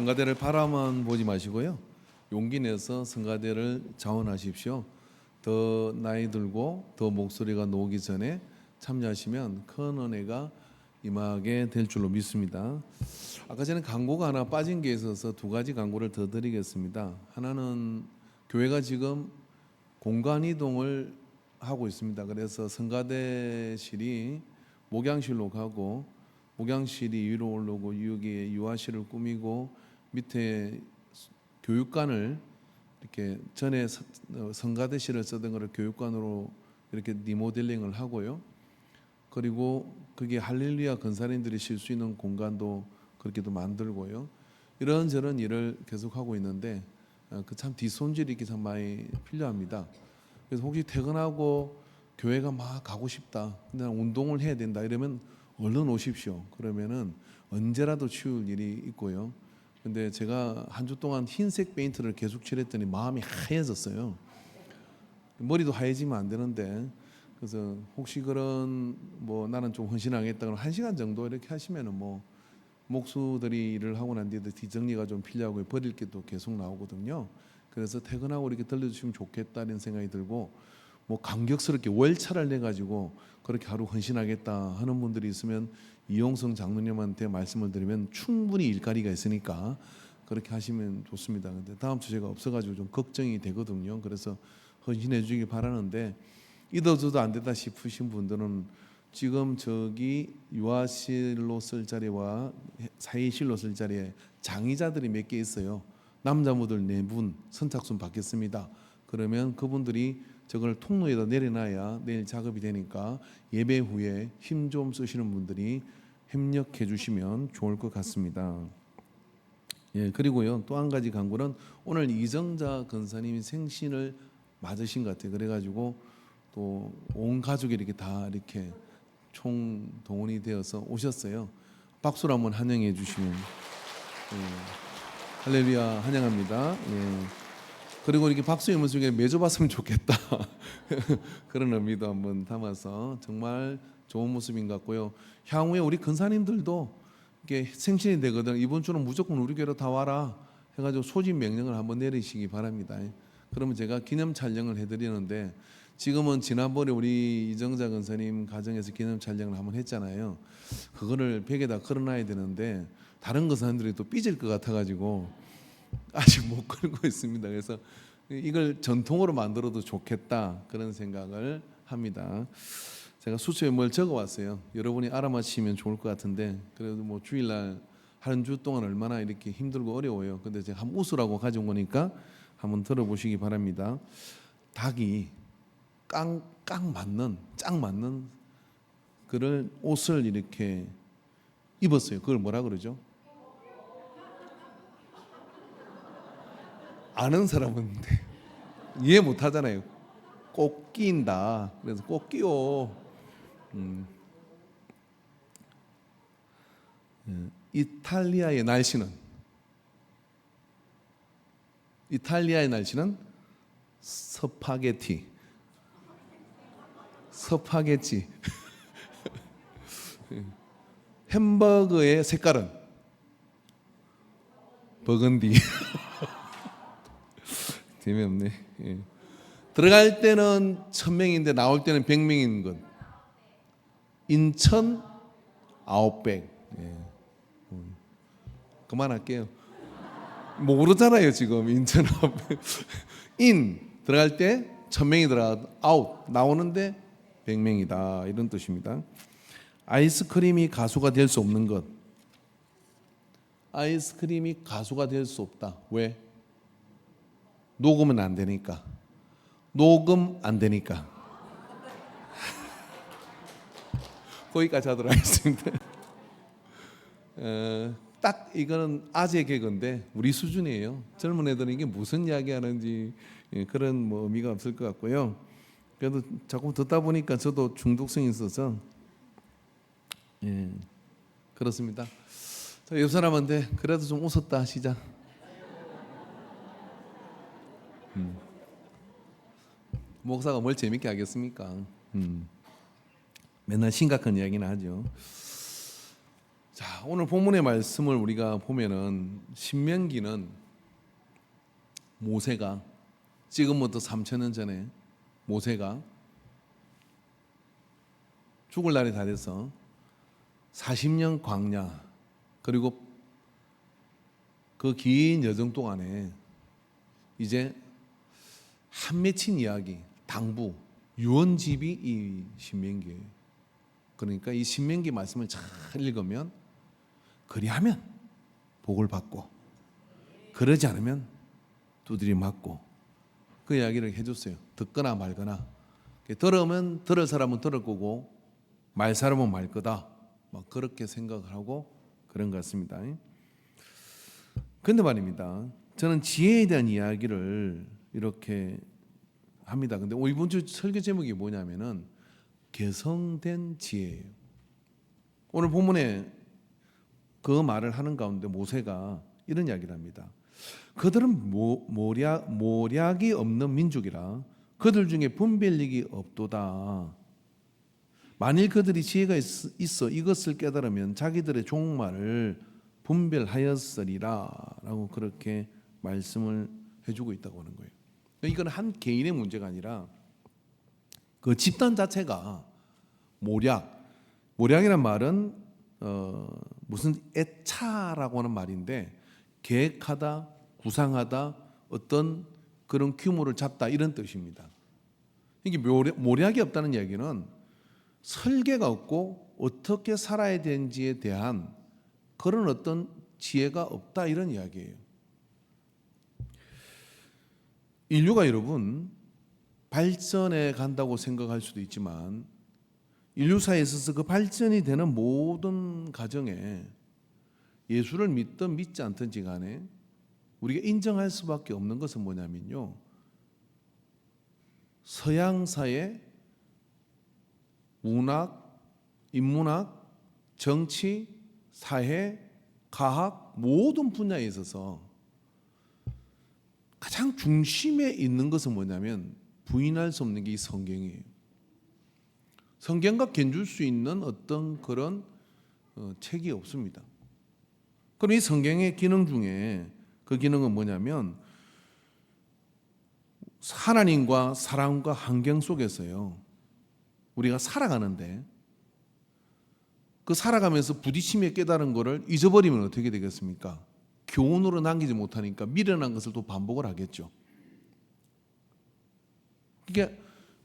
성가대를 바라만 보지 마시고요. 용기 내서 성가대를 자원하십시오. 더 나이 들고 더 목소리가 녹기 전에 참여하시면 큰 은혜가 임하게 될 줄로 믿습니다. 아까 전에 광고가 하나 빠진 게 있어서 두 가지 광고를 더 드리겠습니다. 하나는 교회가 지금 공간 이동을 하고 있습니다. 그래서 성가대실이 목양실로 가고 목양실이 위로 오르고 여기에 유아실을 꾸미고 밑에 교육관을 이렇게 전에 성가대실을 쓰던 거를 교육관으로 이렇게 리모델링을 하고요. 그리고 그게 할렐루야 권사님들이 쉴 수 있는 공간도 그렇게도 만들고요. 이런저런 일을 계속하고 있는데 그 참 뒷손질이 이렇게 참 많이 필요합니다. 그래서 혹시 퇴근하고 교회가 막 가고 싶다, 근데 운동을 해야 된다 이러면 얼른 오십시오. 그러면은 언제라도 치울 일이 있고요. 근데 제가 한 주 동안 흰색 페인트를 계속 칠했더니 마음이 하얘졌어요. 머리도 하얘지면 안 되는데, 그래서 혹시 그런 뭐 나는 좀 헌신하겠다 그러면 1시간 정도 이렇게 하시면은 뭐 목수들이 일을 하고 난 뒤에 뒷정리가 좀 필요하고 버릴 게 또 계속 나오거든요. 그래서 퇴근하고 이렇게 들려주시면 좋겠다는 생각이 들고, 뭐 감격스럽게 월차를 내 가지고 그렇게 하루 헌신하겠다 하는 분들이 있으면 이용성 장로님한테 말씀을 드리면 충분히 일거리가 있으니까 그렇게 하시면 좋습니다. 근데 다음 주 제가 없어가지고 좀 걱정이 되거든요. 그래서 헌신해 주기 바라는데, 이도저도 안 되다 싶으신 분들은 지금 저기 유아실로 쓸 자리와 사회실로 쓸 자리에 장의자들이 몇 개 있어요. 남자분들 4분 선착순 받겠습니다. 그러면 그분들이 저걸 통로에다 내려놔야 내일 작업이 되니까 예배 후에 힘 좀 쓰시는 분들이 협력해 주시면 좋을 것 같습니다. 예, 그리고요 또 한 가지 광고는 오늘 이정자 권사님이 생신을 맞으신 것 같아요. 그래가지고 또 온 가족이 이렇게 다 이렇게 총 동원이 되어서 오셨어요. 박수로 한번 환영해 주시면, 예, 할렐루야 환영합니다. 예. 그리고 이렇게 박수의 모습에 맺어봤으면 좋겠다 그런 의미도 한번 담아서 정말 좋은 모습인 것 같고요. 향후에 우리 권사님들도 이게 생신이 되거든 이번 주는 무조건 우리 교회로 다 와라 해가지고 소집 명령을 한번 내리시기 바랍니다. 그러면 제가 기념 촬영을 해드리는데, 지금은 지난번에 우리 이정자 권사님 가정에서 기념 촬영을 한번 했잖아요. 그거를 벽에다 걸어놔야 되는데 다른 권사님들이 또 삐질 것 같아가지고 아직 못 걸고 있습니다. 그래서 이걸 전통으로 만들어도 좋겠다 그런 생각을 합니다. 제가 수초에 뭘 적어왔어요. 여러분이 알아맞히면 좋을 것 같은데, 그래도 뭐 주일날 한 주 동안 얼마나 이렇게 힘들고 어려워요. 근데 제가 한번 웃으라고 가져온 거니까 한번 들어보시기 바랍니다. 닭이 딱 맞는 그를 옷을 이렇게 입었어요. 그걸 뭐라 그러죠? 아는 사람은 이해 못 하잖아요. 꼭 끼인다. 그래서 꼭 끼워. 이탈리아의 날씨는 스파게티. 햄버거의 색깔은 버건디. 재미없네. 예. 들어갈 때는 1000명인데 나올 때는 100명인 것. 인천 아웃백. 예. 그만할게요. 모르잖아요 지금 인천 아웃백. 인 들어갈 때 1000명이 들어가, 아웃 나오는데 100명이다 이런 뜻입니다. 아이스크림이 가수가 될 수 없는 것. 아이스크림이 가수가 될 수 없다. 왜? 녹으면 안 되니까. 녹음 안 되니까. 거기까지 하도록 하겠습니다. 딱 이거는 아재 개그인데 우리 수준이에요. 젊은 애들은 이게 무슨 이야기 하는지 그런 뭐 의미가 없을 것 같고요. 그래도 자꾸 듣다 보니까 저도 중독성이 있어서 그렇습니다. 자, 옆 사람한테 그래도 좀 웃었다 하시자. 목사가 뭘 재밌게 하겠습니까? 맨날 심각한 이야기는 하죠. 자, 오늘 본문의 말씀을 우리가 보면은 신명기는 모세가 지금부터 3,000년 전에 모세가 죽을 날이 다 돼서 40년 광야 그리고 그 긴 여정 동안에 이제 한 맺힌 이야기, 당부, 유언집이 이 신명기예요. 그러니까 이 신명기 말씀을 잘 읽으면 그리하면 복을 받고 그러지 않으면 두드리 맞고 그 이야기를 해줬어요. 듣거나 말거나. 들으면 들을 사람은 들을 거고 말 사람은 말 거다. 막 그렇게 생각을 하고 그런 것 같습니다. 그런데 말입니다. 저는 지혜에 대한 이야기를 이렇게 합니다. 근데 이번 주 설교 제목이 뭐냐면은 개성된 지혜예요. 오늘 본문에 그 말을 하는 가운데 모세가 이런 이야기를 합니다. 그들은 모략이 없는 민족이라 그들 중에 분별력이 없도다. 만일 그들이 지혜가 있어 이것을 깨달으면 자기들의 종말을 분별하였으리라 라고 그렇게 말씀을 해주고 있다고 하는 거예요. 이건 한 개인의 문제가 아니라 그 집단 자체가 모략이란 말은 무슨 애차라고 하는 말인데 계획하다, 구상하다, 어떤 그런 규모를 잡다 이런 뜻입니다. 이게 모략이 없다는 얘기는 설계가 없고 어떻게 살아야 되는지에 대한 그런 어떤 지혜가 없다 이런 이야기예요. 인류가 여러분 발전해 간다고 생각할 수도 있지만 인류사에 있어서 그 발전이 되는 모든 과정에 예수를 믿든 믿지 않든지 간에 우리가 인정할 수밖에 없는 것은 뭐냐면요, 서양사의 문학, 인문학, 정치, 사회, 과학 모든 분야에 있어서 가장 중심에 있는 것은 뭐냐면 부인할 수 없는 게 이 성경이에요. 성경과 견줄 수 있는 어떤 그런 책이 없습니다. 그럼 이 성경의 기능 중에 그 기능은 뭐냐면 하나님과 사람과 환경 속에서요 우리가 살아가는데 그 살아가면서 부딪히며 깨달은 것을 잊어버리면 어떻게 되겠습니까? 교훈으로 남기지 못하니까 미련한 것을 또 반복을 하겠죠. 그러니까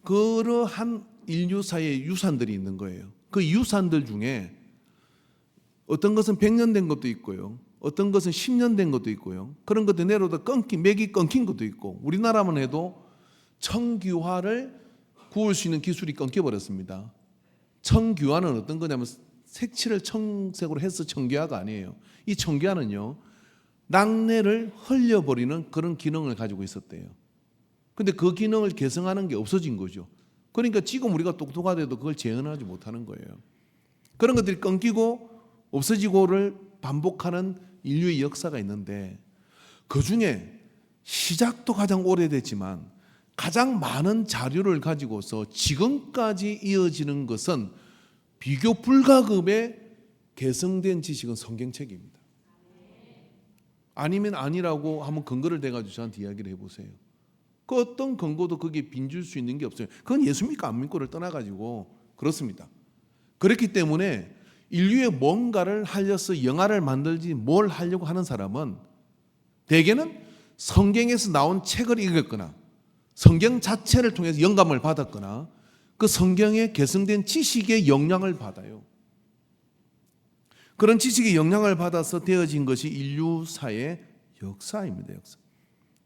그러한 인류사의 유산들이 있는 거예요. 그 유산들 중에 어떤 것은 100년 된 것도 있고요. 어떤 것은 10년 된 것도 있고요. 그런 것들 내려오다 맥이 끊긴 것도 있고 우리나라만 해도 청규화를 구울 수 있는 기술이 끊겨버렸습니다. 청규화는 어떤 거냐면 색칠을 청색으로 해서 청규화가 아니에요. 이 청규화는요 낙뢰를 흘려버리는 그런 기능을 가지고 있었대요. 근데 그 기능을 개성하는 게 없어진 거죠. 그러니까 지금 우리가 똑똑하더라도 그걸 재현하지 못하는 거예요. 그런 것들이 끊기고 없어지고를 반복하는 인류의 역사가 있는데 그 중에 시작도 가장 오래됐지만 가장 많은 자료를 가지고서 지금까지 이어지는 것은 비교 불가급의 개성된 지식은 성경책입니다. 아니면 아니라고 한번 근거를 대가지고 저한테 이야기를 해보세요. 그 어떤 근거도 거기에 빈줄 수 있는 게 없어요. 그건 예수 믿고 안 믿고를 떠나가지고 그렇습니다. 그렇기 때문에 인류의 뭔가를 하려서 영화를 만들지 뭘 하려고 하는 사람은 대개는 성경에서 나온 책을 읽었거나 성경 자체를 통해서 영감을 받았거나 그 성경에 개성된 지식의 영향을 받아요. 그런 지식의 영향을 받아서 되어진 것이 인류사의 역사입니다. 역사.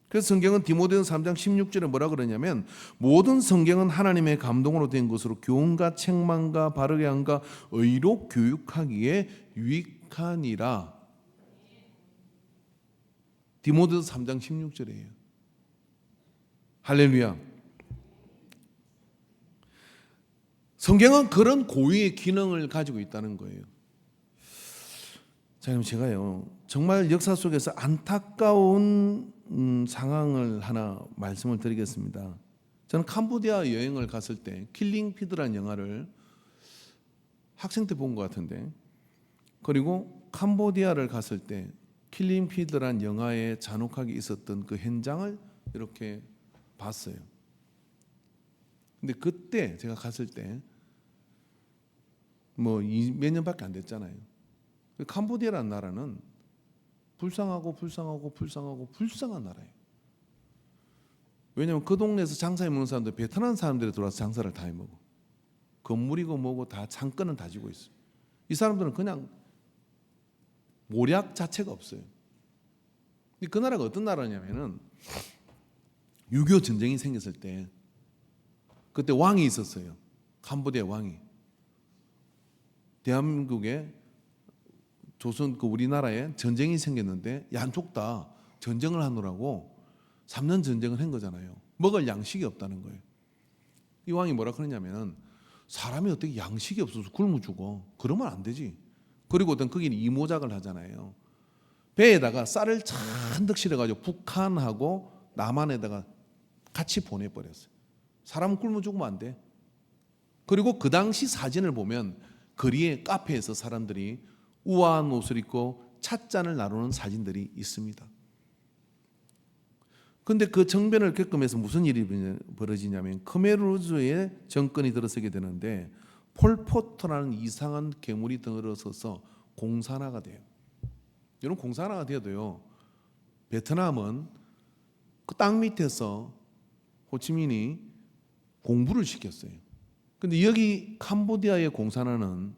그래서 성경은 디모데전서 3장 16절에 뭐라 그러냐면 모든 성경은 하나님의 감동으로 된 것으로 교훈과 책망과 바르게 함과 의로 교육하기에 유익하니라. 디모데전서 3장 16절이에요. 할렐루야. 성경은 그런 고유의 기능을 가지고 있다는 거예요. 자, 그럼 제가요 정말 역사 속에서 안타까운 상황을 하나 말씀을 드리겠습니다. 저는 캄보디아 여행을 갔을 때 킬링 피드라는 영화를 학생 때 본 것 같은데 그리고 캄보디아를 갔을 때 킬링 피드란 영화에 잔혹하게 있었던 그 현장을 이렇게 봤어요. 근데 그때 제가 갔을 때 뭐 몇 년밖에 안 됐잖아요. 캄보디아라는 나라는 불쌍한 나라예요. 왜냐하면 그 동네에서 장사해 먹는 사람들 베트남 사람들이 들어와서 장사를 다 해먹어. 건물이고 뭐고 다 창건은 다 지고 있어요. 이 사람들은 그냥 모략 자체가 없어요. 그 나라가 어떤 나라냐면은 6.25 전쟁이 생겼을 때 그때 왕이 있었어요. 캄보디아 왕이. 대한민국에 조선 그 우리나라에 전쟁이 생겼는데 양쪽 다 전쟁을 하느라고 3년 전쟁을 한 거잖아요. 먹을 양식이 없다는 거예요. 이 왕이 뭐라 그러냐면은 사람이 어떻게 양식이 없어서 굶어 죽어? 그러면 안 되지. 그리고 어떤 거기는 이모작을 하잖아요. 배에다가 쌀을 잔뜩 실어가지고 북한하고 남한에다가 같이 보내버렸어요. 사람은 굶어 죽으면 안 돼. 그리고 그 당시 사진을 보면 거리에 카페에서 사람들이 우아한 옷을 입고 찻잔을 나누는 사진들이 있습니다. 그런데 그 정변을 겪으면서 무슨 일이 벌어지냐면 khmer 르주의 정권이 들어서게 되는데 폴포트라는 이상한 괴물이 들어서서 공산화가 돼요. 여러분 공산화가 되어도요. 베트남은 그 땅 밑에서 호치민이 공부를 시켰어요. 근데 여기 캄보디아의 공산화는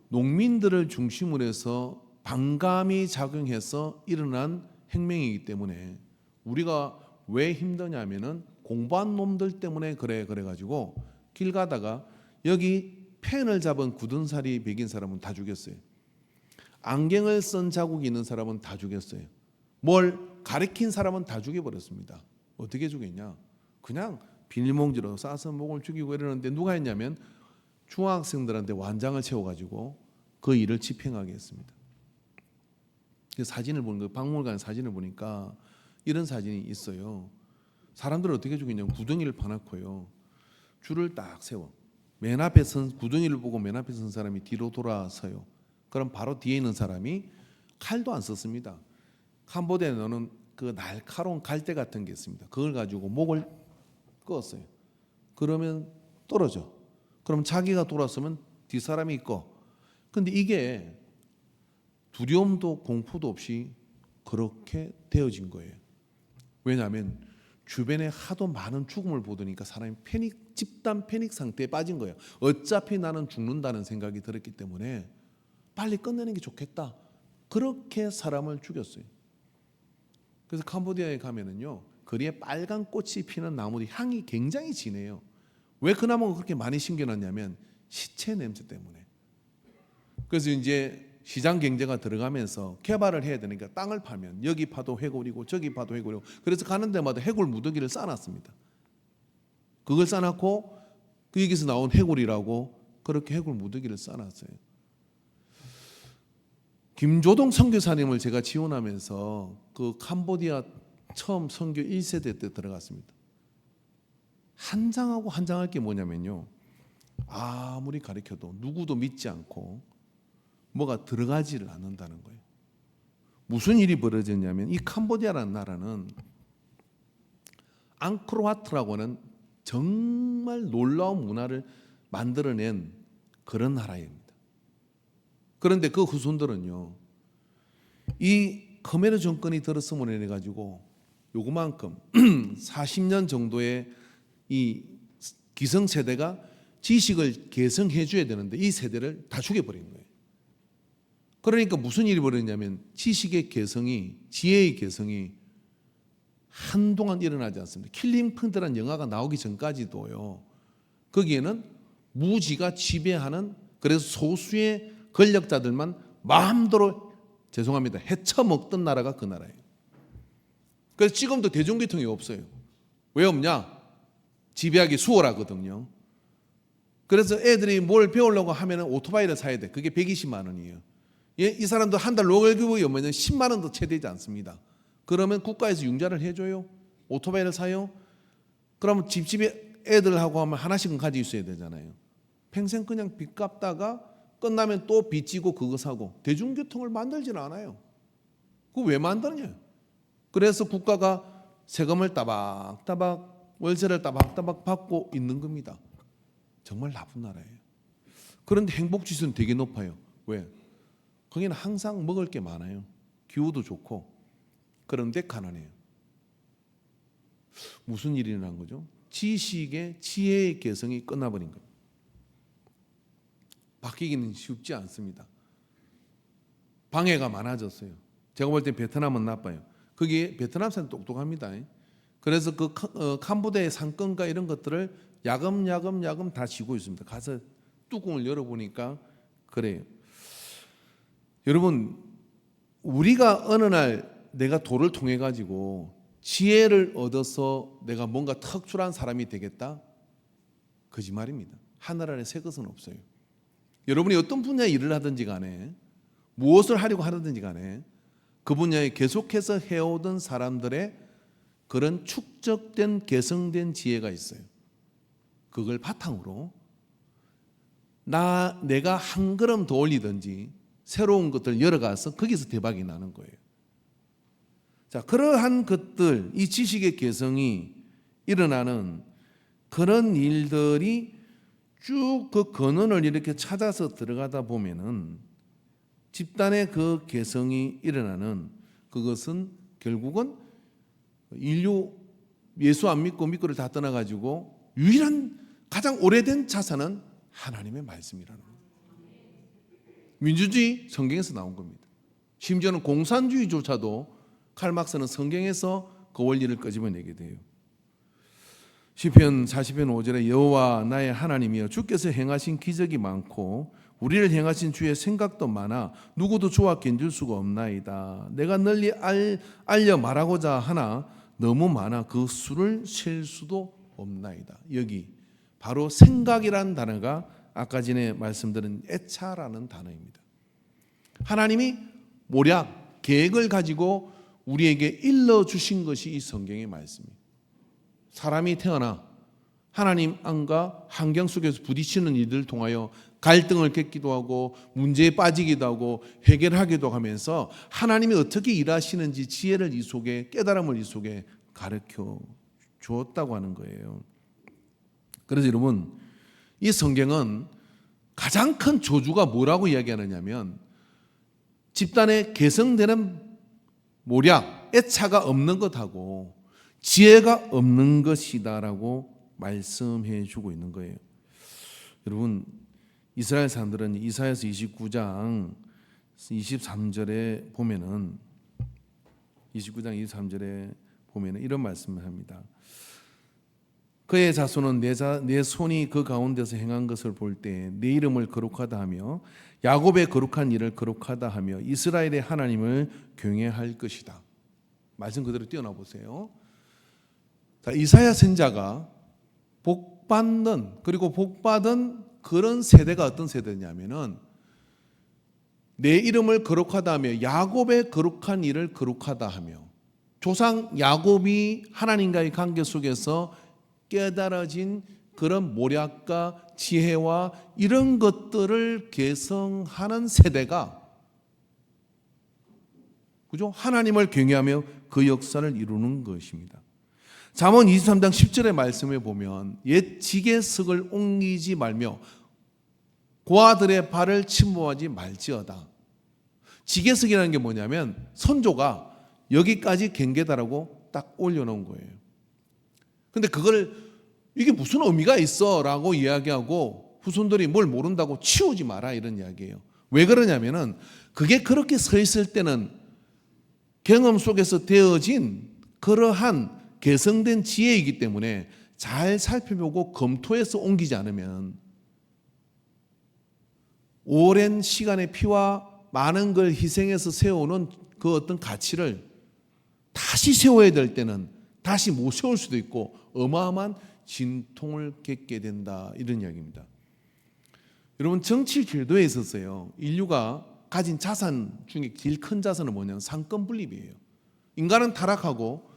농민들을 중심으로 해서 반감이 작용해서 일어난 혁명이기 때문에 우리가 왜 힘드냐면은 공부한 놈들 때문에 그래가지고 길 가다가 여기 펜을 잡은 굳은 살이 베긴 사람은 다 죽였어요. 안경을 쓴 자국이 있는 사람은 다 죽였어요. 뭘 가리킨 사람은 다 죽여버렸습니다. 어떻게 죽였냐? 그냥 비닐봉지로 싸서 목을 죽이고 이러는데 누가 했냐면 중학생들한테 완장을 채워가지고 그 일을 집행하게 했습니다. 그 사진을 보는 거 박물관 사진을 보니까 이런 사진이 있어요. 사람들을 어떻게 죽이냐면 구덩이를 파놓고요. 줄을 딱 세워. 맨 앞에 선 구덩이를 보고 맨 앞에 선 사람이 뒤로 돌아서요. 그럼 바로 뒤에 있는 사람이 칼도 안 썼습니다. 캄보디아에는 그 날카로운 갈대 같은 게 있습니다. 그걸 가지고 목을 끄었어요. 그러면 떨어져. 그럼 자기가 돌아서면 뒷사람이 있고. 근데 이게 두려움도 공포도 없이 그렇게 되어진 거예요. 왜냐하면 주변에 하도 많은 죽음을 보더니까 사람이 집단 패닉 상태에 빠진 거예요. 어차피 나는 죽는다는 생각이 들었기 때문에 빨리 끝내는 게 좋겠다. 그렇게 사람을 죽였어요. 그래서 캄보디아에 가면은요, 거리에 빨간 꽃이 피는 나무들이 향이 굉장히 진해요. 왜 그 나무가 그렇게 많이 심겨놨냐면 시체 냄새 때문에. 그래서 이제 시장 경제가 들어가면서 개발을 해야 되니까 땅을 파면 여기 파도 해골이고 저기 파도 해골이고 그래서 가는 데마다 해골 무더기를 쌓아놨습니다. 그걸 쌓아놓고 그 여기서 나온 해골이라고 그렇게 해골 무더기를 쌓아놨어요. 김조동 선교사님을 제가 지원하면서 그 캄보디아 처음 선교 1세대 때 들어갔습니다. 한장하고 한장할 게 뭐냐면요. 아무리 가르쳐도 누구도 믿지 않고 뭐가 들어가지를 않는다는 거예요. 무슨 일이 벌어졌냐면 이 캄보디아라는 나라는 앙코르와트라고 하는 정말 놀라운 문화를 만들어낸 그런 나라입니다. 그런데 그 후손들은요. 이 khmer 정권이 들었음으로 인해 가지고 요거만큼 40년 정도의 이 기성세대가 지식을 개성해 줘야 되는데 이 세대를 다 죽여버린 거예요. 그러니까 무슨 일이 벌어졌냐면 지식의 개성이 지혜의 개성이 한동안 일어나지 않습니다. 킬링 펑드라는 영화가 나오기 전까지도요. 거기에는 무지가 지배하는 그래서 소수의 권력자들만 마음대로 죄송합니다. 헤쳐먹던 나라가 그 나라예요. 그래서 지금도 대중교통이 없어요. 왜 없냐? 지배하기 수월하거든요. 그래서 애들이 뭘 배우려고 하면 오토바이를 사야 돼. 그게 120만 원이에요. 이 사람도 한 달 노벨교육이 오면 10만 원도 채 되지 않습니다. 그러면 국가에서 융자를 해줘요. 오토바이를 사요. 그러면 집집에 애들하고 하면 하나씩은 가지고 있어야 되잖아요. 평생 그냥 빚 갚다가 끝나면 또 빚지고 그거 사고. 대중교통을 만들지는 않아요. 그거 왜 만드냐? 그래서 국가가 세금을 따박따박, 월세를 따박따박 받고 있는 겁니다. 정말 나쁜 나라예요. 그런데 행복지수는 되게 높아요. 왜? 거기는 항상 먹을 게 많아요. 기후도 좋고. 그런데 가난해요. 무슨 일이 일어난 거죠? 지식의 지혜의 개성이 끝나버린 거예요. 바뀌기는 쉽지 않습니다. 방해가 많아졌어요. 제가 볼 때 베트남은 나빠요. 거기 베트남 사람 똑똑합니다. 그래서 그 캄보디아의 상권과 이런 것들을 야금야금 다 지고 있습니다. 가서 뚜껑을 열어보니까 그래요. 여러분, 우리가 어느 날 내가 도를 통해 가지고 지혜를 얻어서 내가 뭔가 특출한 사람이 되겠다? 거짓말입니다. 하늘 아래 새 것은 없어요. 여러분이 어떤 분야에 일을 하든지 간에 무엇을 하려고 하든지 간에 그 분야에 계속해서 해오던 사람들의 그런 축적된 개성된 지혜가 있어요. 그걸 바탕으로 내가 한 걸음 더 올리든지 새로운 것들 열어가서 거기서 대박이 나는 거예요. 자, 그러한 것들, 이 지식의 개성이 일어나는 그런 일들이 쭉 그 근원을 이렇게 찾아서 들어가다 보면은 집단의 그 개성이 일어나는 그것은 결국은 인류 예수 안 믿고 믿고를 다 떠나가지고 유일한 가장 오래된 자산은 하나님의 말씀이라는 거예요. 민주주의 성경에서 나온 겁니다. 심지어는 공산주의조차도 칼막스는 성경에서 그 원리를 끄집어내게 돼요. 시편 40편 5절에 여호와 나의 하나님이여 주께서 행하신 기적이 많고 우리를 행하신 주의 생각도 많아 누구도 주와 견줄 수가 없나이다. 내가 널리 알려 말하고자 하나 너무 많아 그 수를 셀 수도 없나이다. 여기 바로 생각이라는 단어가 아까 전에 말씀드린 애차라는 단어입니다. 하나님이 모략, 계획을 가지고 우리에게 일러주신 것이 이 성경의 말씀입니다. 사람이 태어나 하나님 안과 환경 속에서 부딪히는 일들을 통하여 갈등을 겪기도 하고 문제에 빠지기도 하고 해결하기도 하면서 하나님이 어떻게 일하시는지 지혜를 이 속에 깨달음을 이 속에 가르쳐 주었다고 하는 거예요. 그래서 여러분 이 성경은 가장 큰 저주가 뭐라고 이야기하느냐면 집단의 개성되는 모략, 애차가 없는 것하고 지혜가 없는 것이다라고 말씀해 주고 있는 거예요. 여러분 이스라엘 사람들은 이사야서 29장 23절에 보면은 29장 23절에 보면은 이런 말씀을 합니다. 그의 자손은 내 손이 그 가운데서 행한 것을 볼 때 내 이름을 거룩하다 하며 야곱의 거룩한 일을 거룩하다 하며 이스라엘의 하나님을 경외할 것이다. 말씀 그대로 띄어나 보세요. 자, 이사야 선지자가 복받는 그리고 복받은 그런 세대가 어떤 세대냐면은 내 이름을 거룩하다 하며 야곱의 거룩한 일을 거룩하다 하며 조상 야곱이 하나님과의 관계 속에서 깨달아진 그런 모략과 지혜와 이런 것들을 개성하는 세대가 그죠? 하나님을 경외하며 그 역사를 이루는 것입니다. 잠언 23장 10절의 말씀에 보면 옛 지게석을 옮기지 말며 고아들의 발을 침범하지 말지어다. 지게석이라는 게 뭐냐면 선조가 여기까지 경계다라고 딱 올려놓은 거예요. 근데 그걸 이게 무슨 의미가 있어 라고 이야기하고 후손들이 뭘 모른다고 치우지 마라 이런 이야기예요. 왜 그러냐면은 그게 그렇게 서 있을 때는 경험 속에서 되어진 그러한 개성된 지혜이기 때문에 잘 살펴보고 검토해서 옮기지 않으면 오랜 시간의 피와 많은 걸 희생해서 세워놓은 그 어떤 가치를 다시 세워야 될 때는 다시 못 세울 수도 있고 어마어마한 진통을 겪게 된다 이런 이야기입니다. 여러분 정치 제도에 있어서요 인류가 가진 자산 중에 제일 큰 자산은 뭐냐면 상권 분립이에요. 인간은 타락하고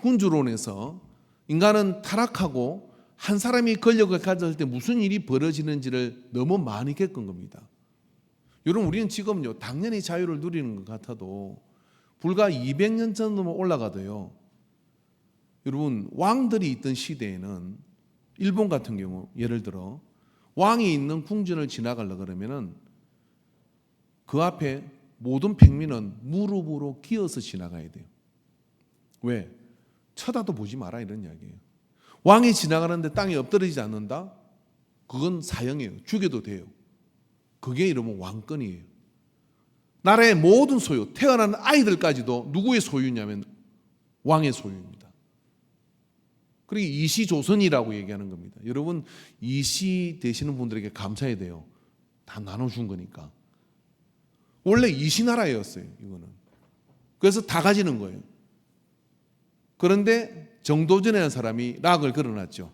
군주론에서 인간은 타락하고 한 사람이 권력을 가졌을 때 무슨 일이 벌어지는지를 너무 많이 겪은 겁니다. 여러분, 우리는 지금요 당연히 자유를 누리는 것 같아도 불과 200년 전으로 올라가도요, 여러분 왕들이 있던 시대에는 일본 같은 경우 예를 들어 왕이 있는 궁전을 지나가려 그러면은 그 앞에 모든 평민은 무릎으로 기어서 지나가야 돼요. 왜? 쳐다도 보지 마라 이런 이야기예요. 왕이 지나가는데 땅에 엎드리지 않는다? 그건 사형이에요. 죽여도 돼요. 그게 이러면 왕권이에요. 나라의 모든 소유, 태어난 아이들까지도 누구의 소유냐면 왕의 소유입니다. 그리고 이시조선이라고 얘기하는 겁니다. 여러분, 이시 되시는 분들에게 감사해야 돼요. 다 나눠준 거니까. 원래 이시나라였어요, 이거는. 그래서 다 가지는 거예요. 그런데 정도전이라는 사람이 락을 걸어놨죠.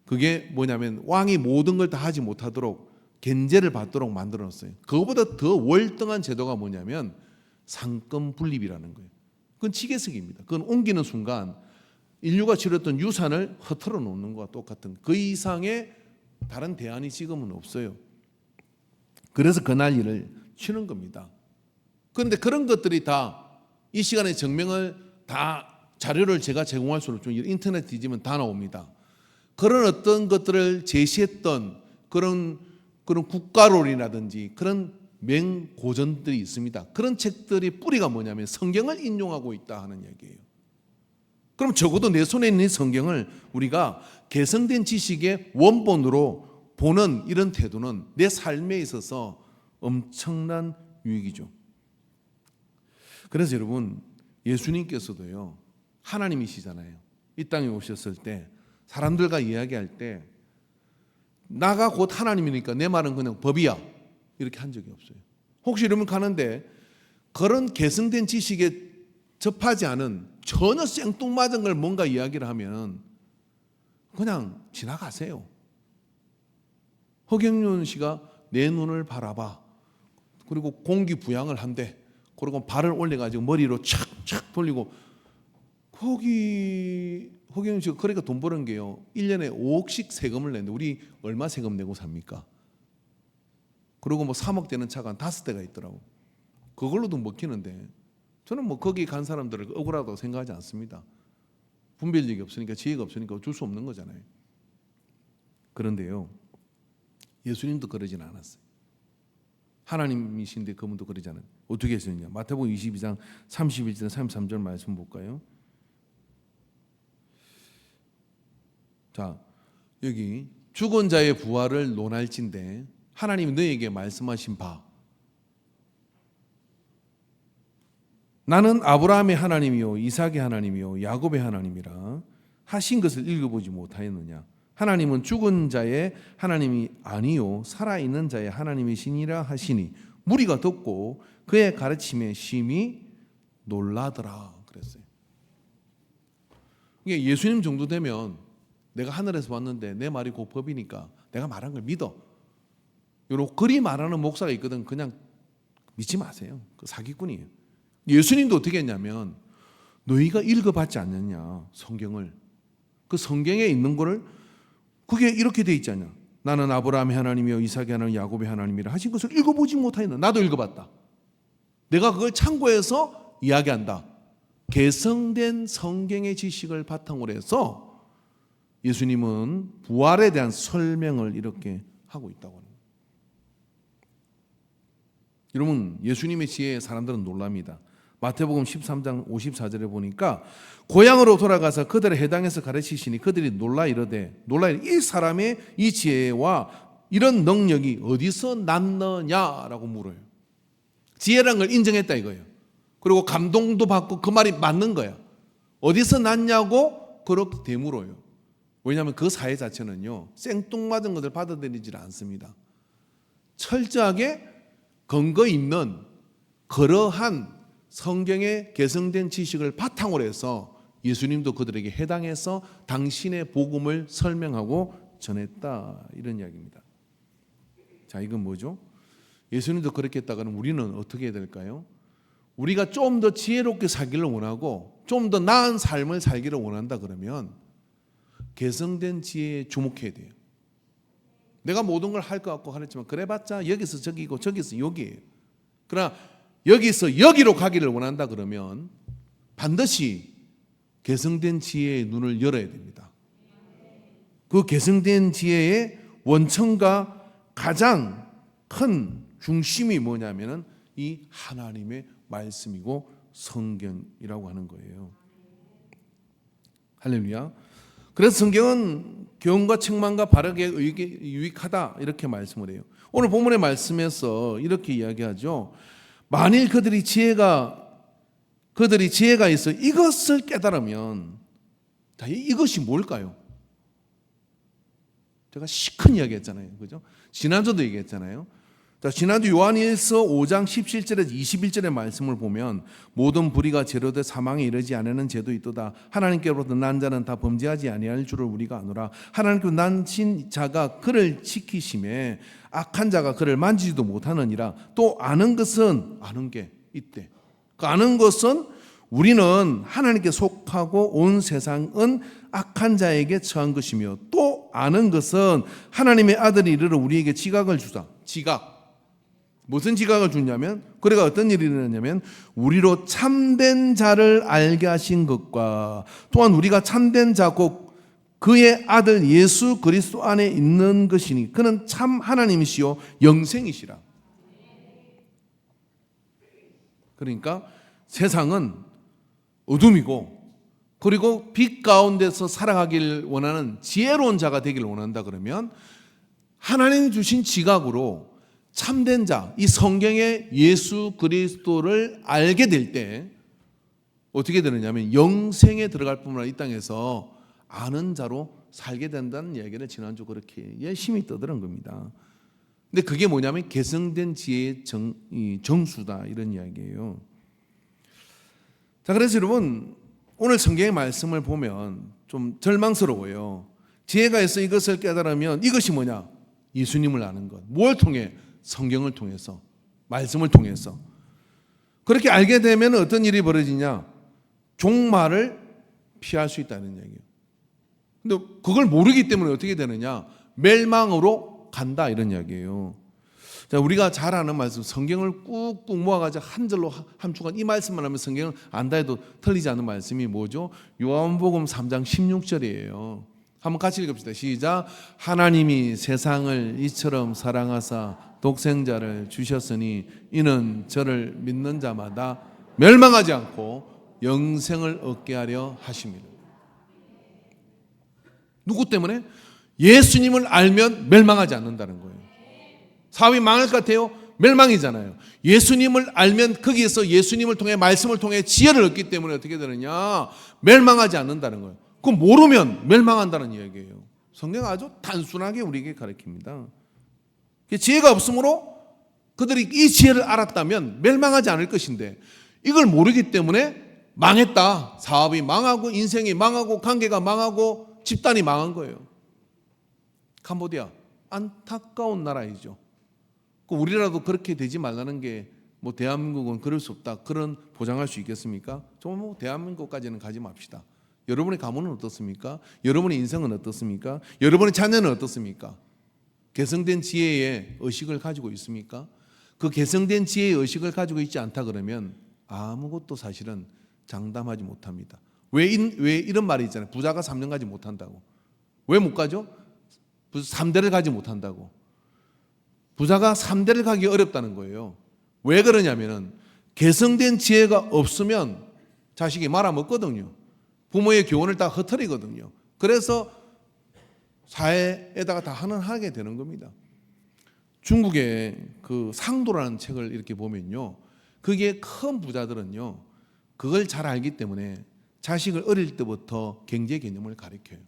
그게 뭐냐면 왕이 모든 걸 다 하지 못하도록 견제를 받도록 만들어놨어요. 그거보다 더 월등한 제도가 뭐냐면 상권 분립이라는 거예요. 그건 지게석입니다. 그건 옮기는 순간 인류가 치렀던 유산을 허털어 놓는 것과 똑같은 그 이상의 다른 대안이 지금은 없어요. 그래서 그 난리를 치는 겁니다. 그런데 그런 것들이 다 이 시간에 증명을 다 자료를 제가 제공할 수는 없죠. 인터넷 뒤지면 다 나옵니다. 그런 어떤 것들을 제시했던 그런 국가론이라든지 그런 맹고전들이 있습니다. 그런 책들이 뿌리가 뭐냐면 성경을 인용하고 있다 하는 얘기예요. 그럼 적어도 내 손에 있는 성경을 우리가 개성된 지식의 원본으로 보는 이런 태도는 내 삶에 있어서 엄청난 유익이죠. 그래서 여러분, 예수님께서도요 하나님이시잖아요. 이 땅에 오셨을 때 사람들과 이야기할 때 나가 곧 하나님이니까 내 말은 그냥 법이야 이렇게 한 적이 없어요. 혹시 여러분 가는데 그런 개성된 지식에 접하지 않은 전혀 생뚱맞은 걸 뭔가 이야기를 하면 그냥 지나가세요. 허경윤 씨가 내 눈을 바라봐. 그리고 공기 부양을 한대. 그리고 발을 올려가지고 머리로 착착 돌리고 거기 허경윤 씨가 그러니까 돈 버는 게요 1년에 5억씩 세금을 내는데 우리 얼마 세금 내고 삽니까? 그리고 뭐 3억 되는 차가 한 5대가 있더라고. 그걸로도 먹히는데 저는 뭐 거기 간 사람들을 억울하다고 생각하지 않습니다. 분별력이 없으니까 지혜가 없으니까 어쩔 수 없는 거잖아요. 그런데요 예수님도 그러진 않았어요. 하나님이신데 그분도 그러지 않아요. 어떻게 했느냐? 마태복음 22장 31절 33절 말씀 볼까요? 자, 여기 죽은 자의 부활을 논할진대 하나님이 너에게 말씀하신 바 나는 아브라함의 하나님이요 이삭의 하나님이요 야곱의 하나님이라 하신 것을 읽어보지 못하였느냐? 하나님은 죽은 자의 하나님이 아니요 살아있는 자의 하나님이시니라 하시니 무리가 듣고 그의 가르침에 심히 놀라더라 그랬어요. 이게 예수님 정도 되면 내가 하늘에서 봤는데 내 말이 곧 법이니까 내가 말한 걸 믿어. 요런 그리 말하는 목사가 있거든. 그냥 믿지 마세요. 그 사기꾼이에요. 예수님도 어떻게 했냐면 너희가 읽어봤지 않느냐 성경을. 그 성경에 있는 거를 그게 이렇게 돼 있잖아. 나는 아브라함의 하나님이요 이삭의 하나님 야곱의 하나님이라 하신 것을 읽어보지 못하였나. 나도 읽어봤다. 내가 그걸 참고해서 이야기한다. 개성된 성경의 지식을 바탕으로 해서 예수님은 부활에 대한 설명을 이렇게 하고 있다고 합니다. 여러분 예수님의 지혜에 사람들은 놀랍니다. 마태복음 13장 54절에 보니까 고향으로 돌아가서 그들의 해당해서 가르치시니 그들이 놀라 이르되 이 사람의 이 지혜와 이런 능력이 어디서 났느냐라고 물어요. 지혜라는 걸 인정했다 이거예요. 그리고 감동도 받고 그 말이 맞는 거야. 어디서 났냐고 그렇게 되물어요. 왜냐하면 그 사회 자체는요 생뚱맞은 것을 받아들이지 않습니다. 철저하게 근거 있는 그러한 성경의 개성된 지식을 바탕으로 해서 예수님도 그들에게 해당해서 당신의 복음을 설명하고 전했다 이런 이야기입니다. 자, 이건 뭐죠? 예수님도 그렇게 했다가는 우리는 어떻게 해야 될까요? 우리가 좀 더 지혜롭게 살기를 원하고 좀 더 나은 삶을 살기를 원한다 그러면 개성된 지혜에 주목해야 돼요. 내가 모든 걸 할 것 같고 하랬지만 그래봤자 여기서 저기고 저기서 여기예요. 그러나 여기서 여기로 가기를 원한다 그러면 반드시 개성된 지혜의 눈을 열어야 됩니다. 그 개성된 지혜의 원천과 가장 큰 중심이 뭐냐면은 이 하나님의 말씀이고 성경이라고 하는 거예요. 할렐루야. 그래서 성경은 교훈과 책망과 바르게 유익하다 이렇게 말씀을 해요. 오늘 본문의 말씀에서 이렇게 이야기하죠. 만일 그들이 지혜가 있어 이것을 깨달으면, 자, 이것이 뭘까요? 제가 시큰 이야기했잖아요, 그죠? 지난주도 얘기했잖아요. 자, 지난주 요한일서 5장 17절에서 21절의 말씀을 보면 모든 불의가 제로돼 사망에 이르지 않는 죄도 있도다. 하나님께로부터 난 자는 다 범죄하지 아니할 줄을 우리가 아노라. 하나님께로 난신 자가 그를 지키심에 악한 자가 그를 만지지도 못하느니라. 또 아는 것은, 아는 게 있대. 그 아는 것은 우리는 하나님께 속하고 온 세상은 악한 자에게 처한 것이며, 또 아는 것은 하나님의 아들이 이르러 우리에게 지각을 주사. 지각. 무슨 지각을 주냐면, 그래가 어떤 일이 일어나냐면 우리로 참된 자를 알게 하신 것과 또한 우리가 참된 자 곧 그의 아들 예수 그리스도 안에 있는 것이니 그는 참 하나님이시요 영생이시라. 그러니까 세상은 어둠이고, 그리고 빛 가운데서 살아가길 원하는 지혜로운 자가 되기를 원한다 그러면 하나님이 주신 지각으로 참된 자, 이 성경의 예수 그리스도를 알게 될 때 어떻게 되느냐면 영생에 들어갈 뿐만 아니라 이 땅에서 아는 자로 살게 된다는 이야기를 지난주 그렇게 열심히 떠드는 겁니다. 근데 그게 뭐냐면 개성된 지혜의 정수다 이런 이야기예요. 자, 그래서 여러분 오늘 성경의 말씀을 보면 좀 절망스러워요. 지혜가 있어 이것을 깨달으면 이것이 뭐냐? 예수님을 아는 것. 뭘 통해? 성경을 통해서, 말씀을 통해서. 그렇게 알게 되면 어떤 일이 벌어지냐? 종말을 피할 수 있다는 얘기예요. 근데 그걸 모르기 때문에 어떻게 되느냐? 멸망으로 간다 이런 이야기예요. 자, 우리가 잘 아는 말씀, 성경을 꾹꾹 모아가지고 한 절로 함축한 이 말씀만 하면 성경을 안다 해도 틀리지 않는 말씀이 뭐죠? 요한복음 3장 16절이에요. 한번 같이 읽읍시다. 시작. 하나님이 세상을 이처럼 사랑하사 독생자를 주셨으니 이는 저를 믿는 자마다 멸망하지 않고 영생을 얻게 하려 하심이라. 누구 때문에? 예수님을 알면 멸망하지 않는다는 거예요. 사업이 망할 것 같아요? 멸망이잖아요. 예수님을 알면 거기에서 예수님을 통해 말씀을 통해 지혜를 얻기 때문에 어떻게 되느냐? 멸망하지 않는다는 거예요. 그럼 모르면 멸망한다는 이야기예요. 성경 아주 단순하게 우리에게 가르칩니다. 지혜가 없으므로 그들이 이 지혜를 알았다면 멸망하지 않을 것인데 이걸 모르기 때문에 망했다. 사업이 망하고 인생이 망하고 관계가 망하고 집단이 망한 거예요. 캄보디아 안타까운 나라이죠. 우리라도 그렇게 되지 말라는 게 뭐 대한민국은 그럴 수 없다. 그런 보장할 수 있겠습니까? 좀 뭐 대한민국까지는 가지 맙시다. 여러분의 가문은 어떻습니까? 여러분의 인생은 어떻습니까? 여러분의 자녀는 어떻습니까? 개성된 지혜의 의식을 가지고 있습니까? 그 개성된 지혜의 의식을 가지고 있지 않다 그러면 아무것도 사실은 장담하지 못합니다. 왜 이런 말이 있잖아요. 부자가 3년 가지 못한다고. 왜 못 가죠? 3대를 가지 못한다고. 부자가 3대를 가기 어렵다는 거예요. 왜 그러냐면은 개성된 지혜가 없으면 자식이 말아먹거든요. 부모의 교훈을 다 흩어리거든요. 그래서 사회에다가 다 하게 되는 겁니다. 중국의 그 상도라는 책을 이렇게 보면요, 그게 큰 부자들은요 그걸 잘 알기 때문에 자식을 어릴 때부터 경제 개념을 가르쳐요.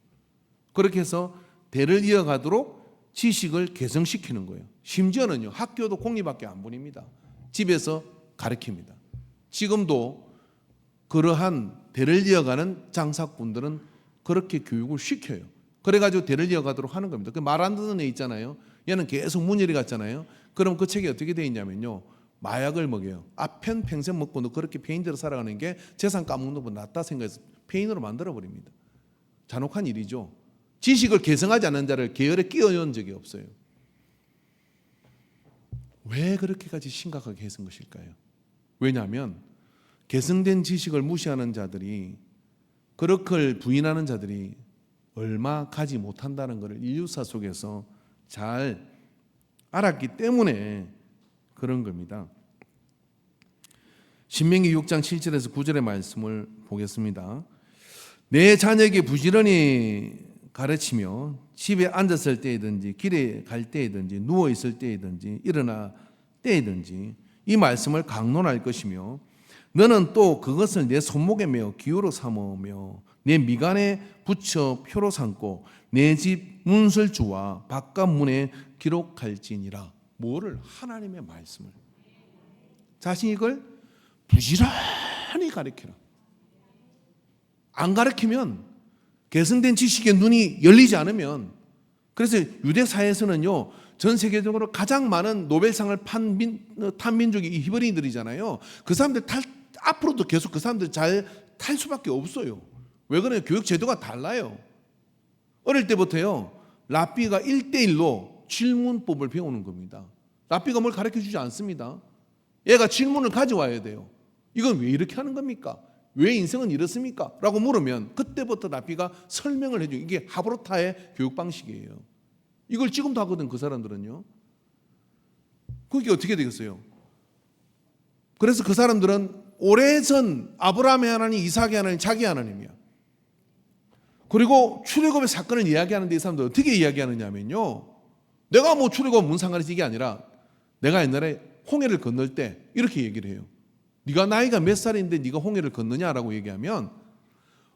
그렇게 해서 대를 이어가도록 지식을 개성시키는 거예요. 심지어는요 학교도 공립학교 안 보냅니다. 집에서 가르칩니다. 지금도 그러한 대를 이어가는 장사꾼들은 그렇게 교육을 시켜요. 그래가지고 대를 이어가도록 하는 겁니다. 그 말 안 듣는 애 있잖아요. 얘는 계속 문열이 갔잖아요. 그럼 그 책이 어떻게 되어 있냐면요, 마약을 먹여요. 아편 평생 먹고 너 그렇게 페인대로 살아가는 게 재산 까먹는 것보다 낫다 생각해서 페인으로 만들어버립니다. 잔혹한 일이죠. 지식을 계승하지 않는 자를 계열에 끼워넣은 적이 없어요. 왜 그렇게까지 심각하게 해선 것일까요? 왜냐하면 계승된 지식을 무시하는 자들이, 그렇게 부인하는 자들이 얼마 가지 못한다는 것을 인류사 속에서 잘 알았기 때문에 그런 겁니다. 신명기 6장 7절에서 9절의 말씀을 보겠습니다. 내 자녀에게 부지런히 가르치며 집에 앉았을 때이든지 길에 갈 때이든지 누워 있을 때이든지 일어나 때이든지 이 말씀을 강론할 것이며 너는 또 그것을 내 손목에 메어 기호로 삼으며 내 미간에 붙여 표로 삼고 내 집 문설주와 바깥 문에 기록할지니라. 뭐를? 하나님의 말씀을. 자신이 이걸 부지런히 가르치라. 안 가르치면, 계승된 지식의 눈이 열리지 않으면, 그래서 유대 사회에서는요, 전 세계적으로 가장 많은 노벨상을 탄 민족이 이 히브리인들이잖아요. 그 사람들 앞으로도 계속 그 사람들 잘 탈 수밖에 없어요. 왜 그래요? 교육 제도가 달라요. 어릴 때부터요, 랍비가 1대1로 질문법을 배우는 겁니다. 랍비가 뭘 가르쳐 주지 않습니다. 얘가 질문을 가져와야 돼요. 이건 왜 이렇게 하는 겁니까? 왜 인생은 이렇습니까? 라고 물으면 그때부터 랍비가 설명을 해줘요. 이게 하브로타의 교육 방식이에요. 이걸 지금도 하거든, 그 사람들은요. 그게 어떻게 되겠어요? 그래서 그 사람들은 오래전 아브라함의 하나님, 이삭의 하나님, 자기 하나님이야. 그리고 출애굽의 사건을 이야기하는데 이 사람들 어떻게 이야기하느냐면요, 내가 뭐 출애굽 문상가리지 이게 아니라 내가 옛날에 홍해를 건널 때 이렇게 얘기를 해요. 네가 나이가 몇 살인데 네가 홍해를 건너냐라고 얘기하면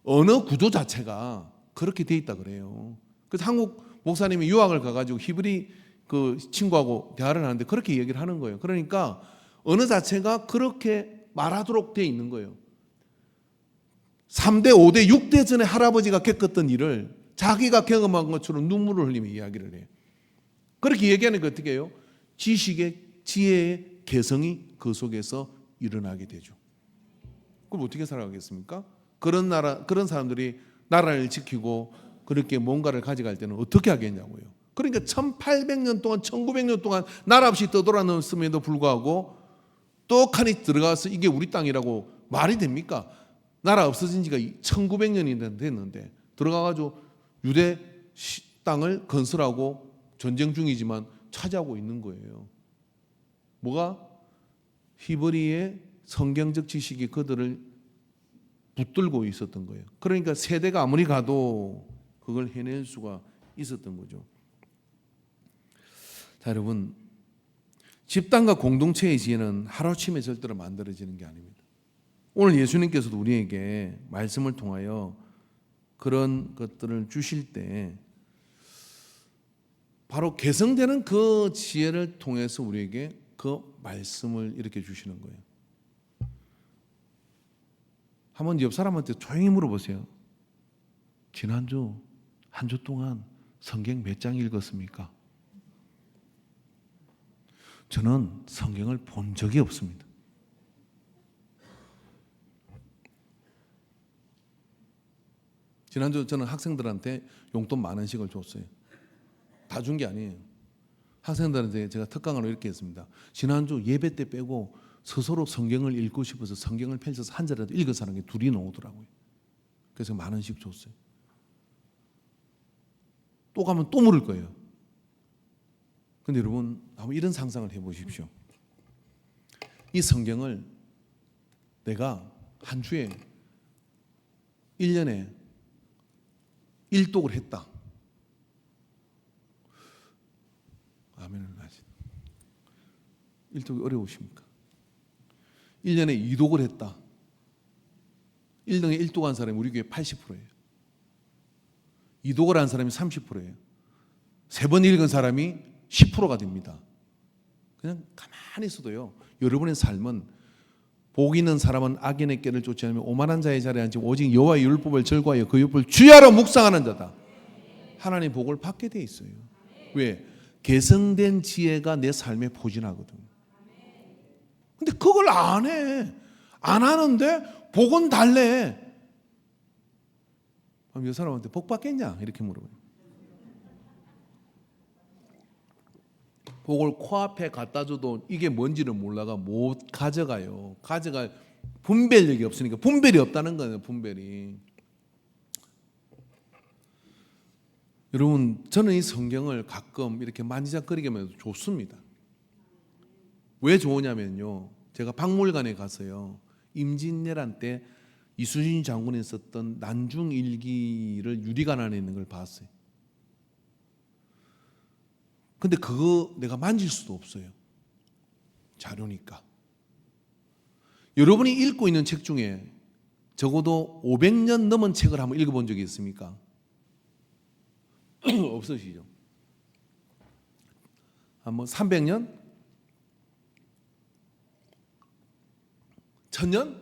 언어 구조 자체가 그렇게 돼 있다 그래요. 그래서 한국 목사님이 유학을 가가지고 히브리 그 친구하고 대화를 하는데 그렇게 얘기를 하는 거예요. 그러니까 언어 자체가 그렇게 말하도록 돼 있는 거예요. 3대, 5대, 6대 전에 할아버지가 겪었던 일을 자기가 경험한 것처럼 눈물을 흘리며 이야기를 해요. 그렇게 얘기하는 게 어떻게 해요? 지식의, 지혜의 개성이 그 속에서 일어나게 되죠. 그럼 어떻게 살아가겠습니까? 그런 사람들이 나라를 지키고 그렇게 뭔가를 가져갈 때는 어떻게 하겠냐고요. 그러니까 1800년 동안, 1900년 동안 나라 없이 떠돌아놨음에도 불구하고 떡하니 들어가서 이게 우리 땅이라고 말이 됩니까? 나라 없어진 지가 1900년이 됐는데 들어가가지고 유대 땅을 건설하고 전쟁 중이지만 차지하고 있는 거예요. 뭐가? 히브리의 성경적 지식이 그들을 붙들고 있었던 거예요. 그러니까 세대가 아무리 가도 그걸 해낼 수가 있었던 거죠. 자, 여러분, 집단과 공동체의 지혜는 하루아침에 절대로 만들어지는 게 아닙니다. 오늘 예수님께서도 우리에게 말씀을 통하여 그런 것들을 주실 때 바로 개성되는 그 지혜를 통해서 우리에게 그 말씀을 이렇게 주시는 거예요. 한번 옆 사람한테 조용히 물어보세요. 지난주 한 주 동안 성경 몇 장 읽었습니까? 저는 성경을 본 적이 없습니다. 지난주 저는 학생들한테 용돈 10,000원씩을 줬어요. 다 준 게 아니에요. 학생들한테 제가 특강으로 이렇게 했습니다. 지난주 예배 때 빼고 스스로 성경을 읽고 싶어서 성경을 펼쳐서 한 자라도 읽은 사람이 둘이 나오더라고요. 그래서 10,000원씩 줬어요. 또 가면 또 물을 거예요. 근데 여러분, 한번 이런 상상을 해보십시오. 이 성경을 내가 한 주에 1년에 1독을 했다. 아멘을 하시. 1독이 어려우십니까? 1년에 2독을 했다. 1년에 1독 한 사람이 우리 교회 80%예요. 2독을 한 사람이 30%예요. 3번 읽은 사람이 10%가 됩니다. 그냥 가만히 있어도요, 여러분의 삶은 복 있는 사람은 악인의 꾀를 쫓지 않으며 오만한 자의 자리에 앉지 오직 여호와의 율법을 절거하여 그 율법을 주야로 묵상하는 자다. 하나님 복을 받게 돼 있어요. 왜? 개성된 지혜가 내 삶에 포진하거든. 근데 그걸 안 해. 안 하는데 복은 달래. 그럼 이 사람한테 복 받겠냐? 이렇게 물어봐요. 그걸 코앞에 갖다 줘도 이게 뭔지를 몰라가 못 가져가요. 가져갈 분별력이 없으니까. 분별이 없다는 거예요. 분별이. 여러분, 저는 이 성경을 가끔 이렇게 만지작거리기만 해도 좋습니다. 왜 좋으냐면요, 제가 박물관에 가서요, 임진왜란 때 이순신 장군이 썼던 난중일기를 유리관 안에 있는 걸 봤어요. 근데 그거 내가 만질 수도 없어요. 자료니까. 여러분이 읽고 있는 책 중에 적어도 500년 넘은 책을 한번 읽어본 적이 있습니까? 없으시죠? 한번 300년? 1000년?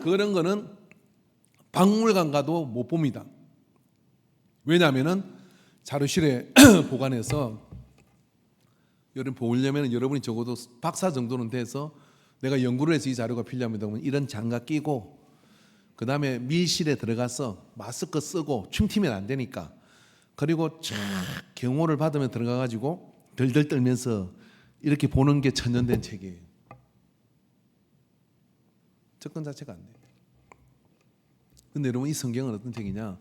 그런 거는 박물관 가도 못 봅니다. 왜냐하면 자료실에 보관해서 여러분 보려면 여러분이 적어도 박사 정도는 돼서 내가 연구를 해서 이 자료가 필요합니다 그러면 이런 장갑 끼고 그 다음에 밀실에 들어가서 마스크 쓰고 춤튀면 안 되니까 그리고 쫙 경호를 받으면 들어가 가지고 덜덜 떨면서 이렇게 보는 게 천년된 책이에요. 접근 자체가 안 돼요. 근데 여러분 이 성경은 어떤 책이냐?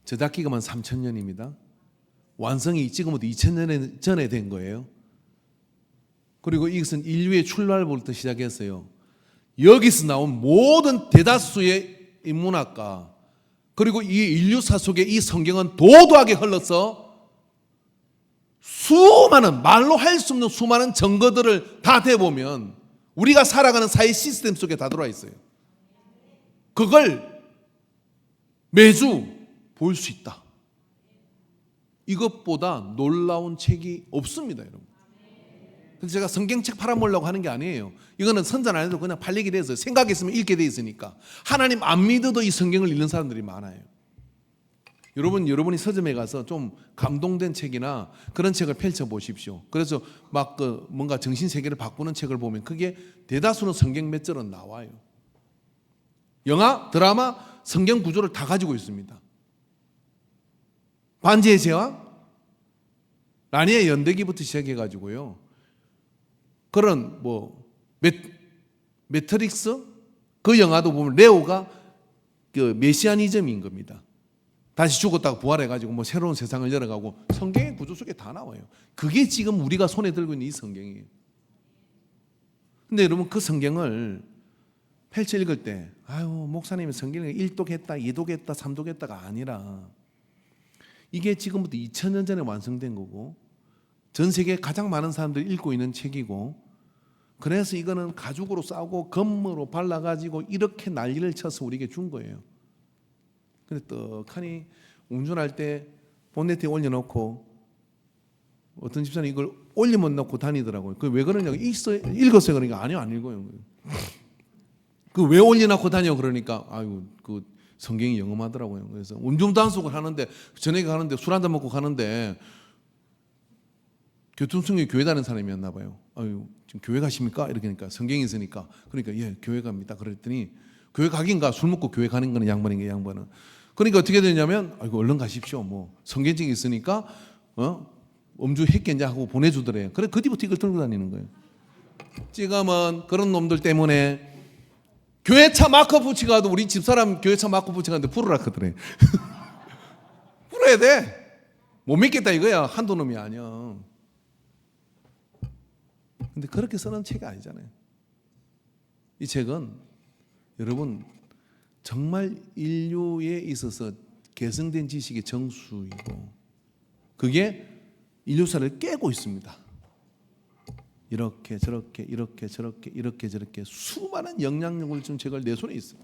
저작기가만 3000년입니다. 완성이 지금부터 2000년 전에 된 거예요. 그리고 이것은 인류의 출발부터 시작했어요. 여기서 나온 모든 대다수의 인문학과 그리고 이 인류사 속에 이 성경은 도도하게 흘러서 수많은 말로 할 수 없는 수많은 증거들을 다 대보면 우리가 살아가는 사회 시스템 속에 다 들어와 있어요. 그걸 매주 볼 수 있다. 이것보다 놀라운 책이 없습니다, 여러분. 그래서 제가 성경책 팔아먹으려고 하는 게 아니에요. 이거는 선전 안 해도 그냥 팔리게 돼서 생각했으면 읽게 돼 있으니까. 하나님 안 믿어도 이 성경을 읽는 사람들이 많아요. 여러분이 서점에 가서 좀 감동된 책이나 그런 책을 펼쳐 보십시오. 그래서 막 뭔가 정신 세계를 바꾸는 책을 보면 그게 대다수는 성경 몇 절은 나와요. 영화, 드라마, 성경 구조를 다 가지고 있습니다. 반지의 제왕, 라니의 연대기부터 시작해 가지고요. 그런 매트릭스 그 영화도 보면 레오가 그 메시아니즘인 겁니다. 다시 죽었다가 부활해가지고 새로운 세상을 열어가고 성경의 구조 속에 다 나와요. 그게 지금 우리가 손에 들고 있는 이 성경이에요. 근데 여러분 그 성경을 펼쳐 읽을 때 목사님이 성경을 1독했다 2독했다 3독했다가 아니라 이게 지금부터 2000년 전에 완성된 거고 전 세계 가장 많은 사람들이 읽고 있는 책이고 그래서 이거는 가죽으로 싸고 검으로 발라가지고 이렇게 난리를 쳐서 우리에게 준 거예요. 근데 떡하니 운전할 때 본네트에 올려놓고 어떤 집사는 이걸 올리면 놓고 다니더라고요. 그 왜 그러냐고 읽었어요. 그러니까 아니요 안 읽어요. 그 왜 올려놓고 다녀 그러니까 그 성경이 영험하더라고요. 그래서 운전단속을 하는데 저녁에 가는데 술 한잔 먹고 가는데 교통수행에 교회 다니는 사람이었나 봐요. 지금 교회 가십니까? 이렇게 하니까 성경이 있으니까 그러니까 예 교회 갑니다. 그랬더니 교회 가긴가 술 먹고 교회 가는 거는 양반인 게 양반은. 그러니까 어떻게 되냐면 얼른 가십시오. 성경책이 있으니까 엄주했겠냐 하고 보내주더래요. 그래 그 뒤부터 이걸 들고 다니는 거예요. 지금은 그런 놈들 때문에 교회차 마커 붙이가도 우리 집사람 교회차 마커 붙이가는데 부르라 그러더래. 부러야 돼. 못 믿겠다 이거야. 한두 놈이 아니야. 근데 그렇게 쓰는 책이 아니잖아요. 이 책은 여러분 정말 인류에 있어서 계승된 지식의 정수이고 그게 인류사를 깨고 있습니다. 이렇게 저렇게 이렇게 저렇게 이렇게 저렇게 수많은 영향력을 준 책을 내 손에 있어요.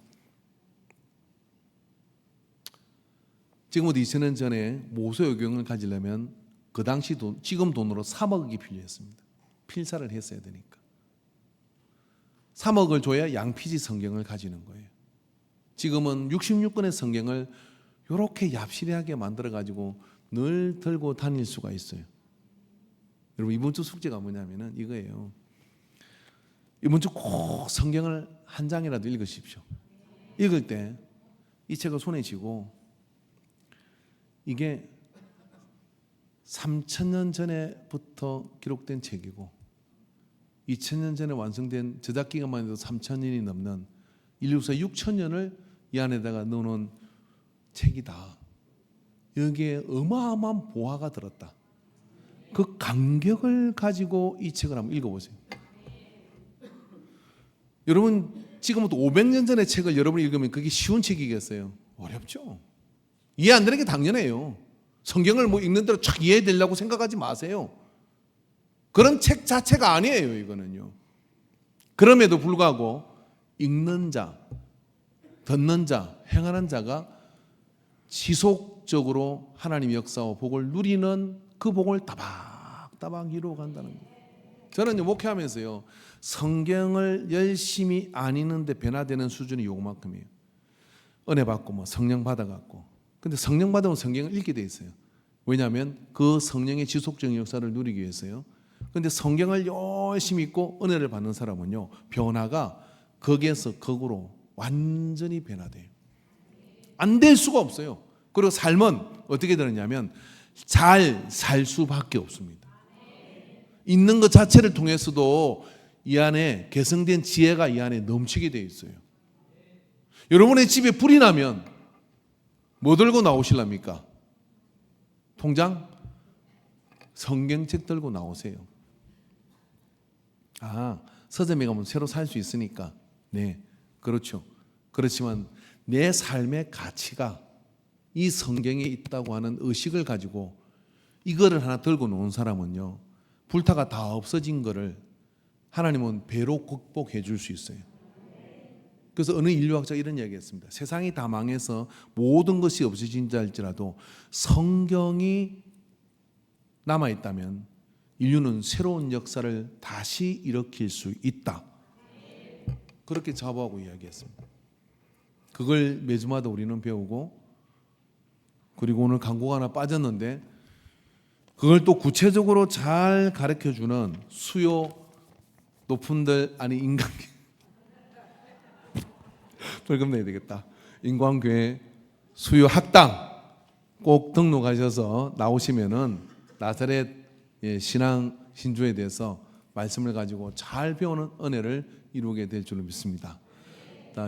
지금부터 2000년 전에 모세오경을 가지려면 그 당시 지금 돈으로 3억이 필요했습니다. 필사를 했어야 되니까 3억을 줘야 양피지 성경을 가지는 거예요. 지금은 66권의 성경을 이렇게 얍실하게 만들어가지고 늘 들고 다닐 수가 있어요. 여러분 이번 주 숙제가 뭐냐면은 이거예요. 이번 주 꼭 성경을 한 장이라도 읽으십시오. 읽을 때 이 책을 손에 쥐고 이게 3,000년 전에부터 기록된 책이고 2,000년 전에 완성된 저작 기간만 해도 3,000년이 넘는 인류사 6,000년을 이 안에다가 넣어놓은 책이다. 여기에 어마어마한 보화가 들었다. 그 감격을 가지고 이 책을 한번 읽어보세요. 여러분 지금부터 500년 전의 책을 여러분이 읽으면 그게 쉬운 책이겠어요? 어렵죠. 이해 안 되는 게 당연해요. 성경을 뭐 읽는 대로 쫙 이해되려고 생각하지 마세요. 그런 책 자체가 아니에요, 이거는요. 그럼에도 불구하고 읽는 자, 듣는 자, 행하는 자가 지속적으로 하나님의 역사와 복을 누리는 그 복을 따박따박 이루어간다는 거예요. 저는 목회하면서요, 성경을 열심히 안 읽는데 변화되는 수준이 요만큼이에요. 은혜 받고 뭐 성령 받아갖고. 근데 성령 받으면 성경을 읽게 돼 있어요. 왜냐하면 그 성령의 지속적인 역사를 누리기 위해서요. 근데 성경을 열심히 읽고 은혜를 받는 사람은요, 변화가 거기에서 거꾸로 완전히 변화돼요. 안 될 수가 없어요. 그리고 삶은 어떻게 되느냐면 잘 살 수밖에 없습니다. 있는 것 자체를 통해서도 이 안에 개성된 지혜가 이 안에 넘치게 되어 있어요. 여러분의 집에 불이 나면 뭐 들고 나오실랍니까? 통장? 성경책 들고 나오세요. 서점에 가면 새로 살 수 있으니까. 네, 그렇죠. 그렇지만 내 삶의 가치가 이 성경에 있다고 하는 의식을 가지고 이거를 하나 들고 놓은 사람은요, 불타가 다 없어진 거를 하나님은 배로 극복해 줄 수 있어요. 그래서 어느 인류학자가 이런 이야기했습니다. 세상이 다 망해서 모든 것이 없어진 자 할지라도 성경이 남아있다면 인류는 새로운 역사를 다시 일으킬 수 있다. 그렇게 자부하고 이야기했습니다. 그걸 매주마다 우리는 배우고, 그리고 오늘 광고가 하나 빠졌는데 그걸 또 구체적으로 잘 가르쳐주는 수요 높은들, 아니 인간계 벌금 내야 되겠다. 인광교회 수요 학당 꼭 등록하셔서 나오시면은 나사렛 신앙 신조에 대해서 말씀을 가지고 잘 배우는 은혜를 이루게 될 줄로 믿습니다.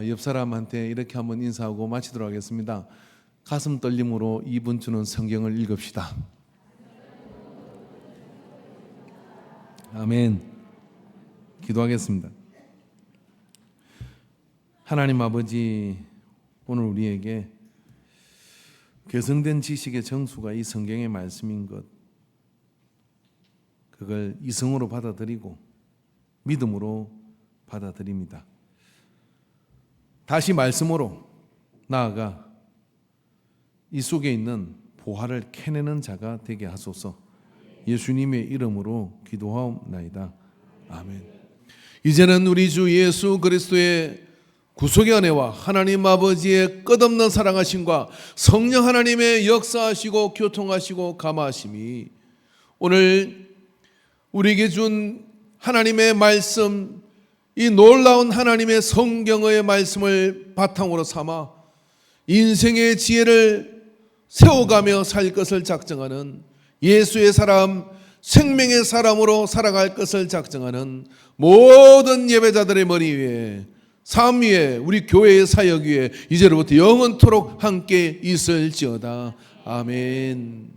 옆 사람한테 이렇게 한번 인사하고 마치도록 하겠습니다. 가슴 떨림으로 이번 주는 성경을 읽읍시다. 아멘. 기도하겠습니다. 하나님 아버지, 오늘 우리에게 개성된 지식의 정수가 이 성경의 말씀인 것, 그걸 이성으로 받아들이고 믿음으로 받아들입니다. 다시 말씀으로 나아가 이 속에 있는 보화를 캐내는 자가 되게 하소서. 예수님의 이름으로 기도하옵나이다. 아멘. 이제는 우리 주 예수 그리스도의 구속의 은혜와 하나님 아버지의 끝없는 사랑하심과 성령 하나님의 역사하시고 교통하시고 감화하심이 오늘 우리에게 준 하나님의 말씀, 이 놀라운 하나님의 성경의 말씀을 바탕으로 삼아 인생의 지혜를 세워가며 살 것을 작정하는 예수의 사람, 생명의 사람으로 살아갈 것을 작정하는 모든 예배자들의 머리 위에, 삶 위에, 우리 교회의 사역 위에 이제로부터 영원토록 함께 있을지어다. 아멘.